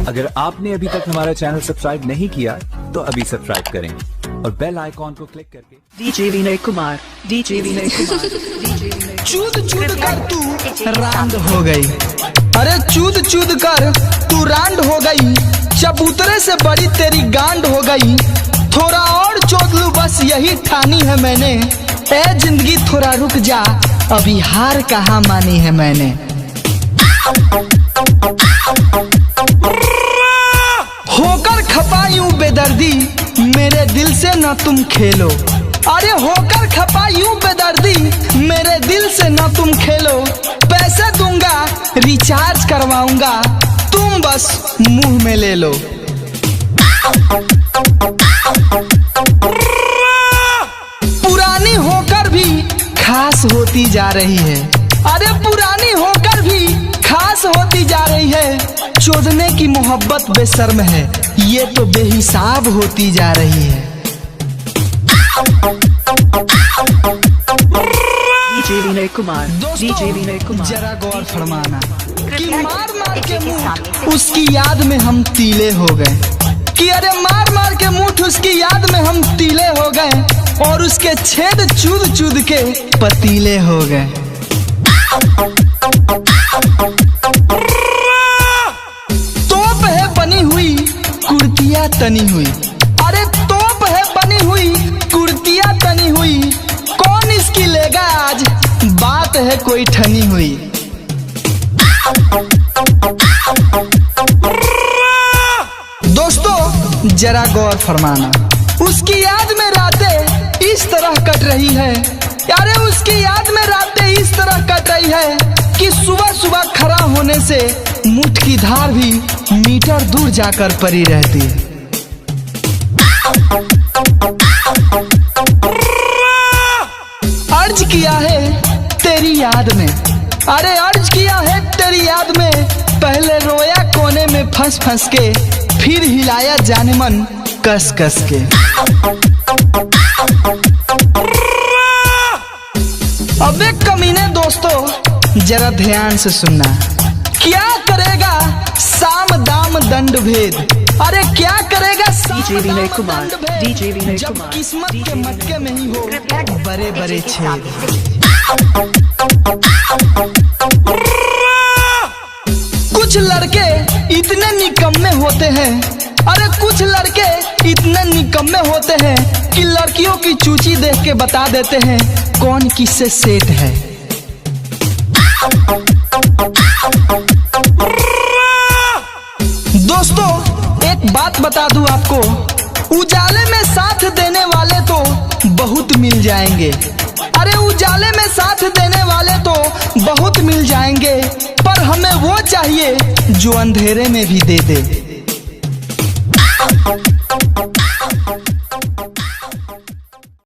अगर आपने अभी तक हमारा चैनल सब्सक्राइब नहीं किया तो अभी सब्सक्राइब करें और बेल आइकॉन को क्लिक करके डीजे विनय कुमार चूद चूद कर तू रांड हो गई। अरे चूद चूद कर तू रांड हो गई। चबूतरे से बड़ी तेरी गांड हो गई। थोड़ा और चोद लूं बस यही ठानी है मैंने। ए जिंदगी थोड़ा रुक जा, अभी हार कहाँ मानी है मैंने। होकर खपायूं बेदर्दी मेरे दिल से न तुम खेलो। अरे होकर खपायूं बेदर्दी मेरे दिल से न तुम खेलो। पैसे दूंगा रिचार्ज करवाऊंगा, तुम बस मुंह में ले लो। पुरानी होकर भी खास होती जा रही है। अरे पुरानी होकर भी खास होती जा रही है। चोदने की मोहब्बत बेशर्म है, ये तो बेहिसाब होती जा रही है। डीजे विनय कुमार जरा गौर फरमाना कि मार मार के मुंह उसकी याद में हम तीले हो गए। कि अरे मार मार के मुंह उसकी याद में हम तीले हो गए और उसके छेद चूद चूद के पतीले हो गए। तोप है बनी हुई कुर्तियां तनी हुई। अरे तोप है बनी हुई कुर्तियां तनी हुई। कौन इसकी लेगा आज, बात है कोई ठनी हुई। दोस्तों जरा गौर फरमाना, उसकी याद में रातें इस तरह कट रही है। यारे उसकी याद में रातें इस तरह कट रही है कि सुबह सुबह खड़ा होने से मुठ की धार भी मीटर दूर जाकर पड़ी रहती है। अर्ज किया है तेरी याद में, अरे अर्ज किया है तेरी याद में। पहले रोया कोने में फंस फंस के, फिर हिलाया जाने मन कस कस के। अब एक कमीने दोस्तों जरा ध्यान से सुनना, क्या करेगा साम दाम दंड भेद। अरे क्या करेगा डीजे विनय कुमार जब किस्मत के मटके में ही हो बड़े बड़े छेद। कुछ लड़के इतने निकम्मे होते हैं। अरे कुछ लड़के इतने निकम्मे होते हैं कि लड़कियों की चूची देख के बता देते हैं कौन किससे सेट है। दोस्तों एक बात बता दूं आपको, उजाले में साथ देने वाले तो बहुत मिल जाएंगे। अरे उजाले में साथ देने वाले तो बहुत मिल जाएंगे, पर हमें वो चाहिए जो अंधेरे में भी दे दे।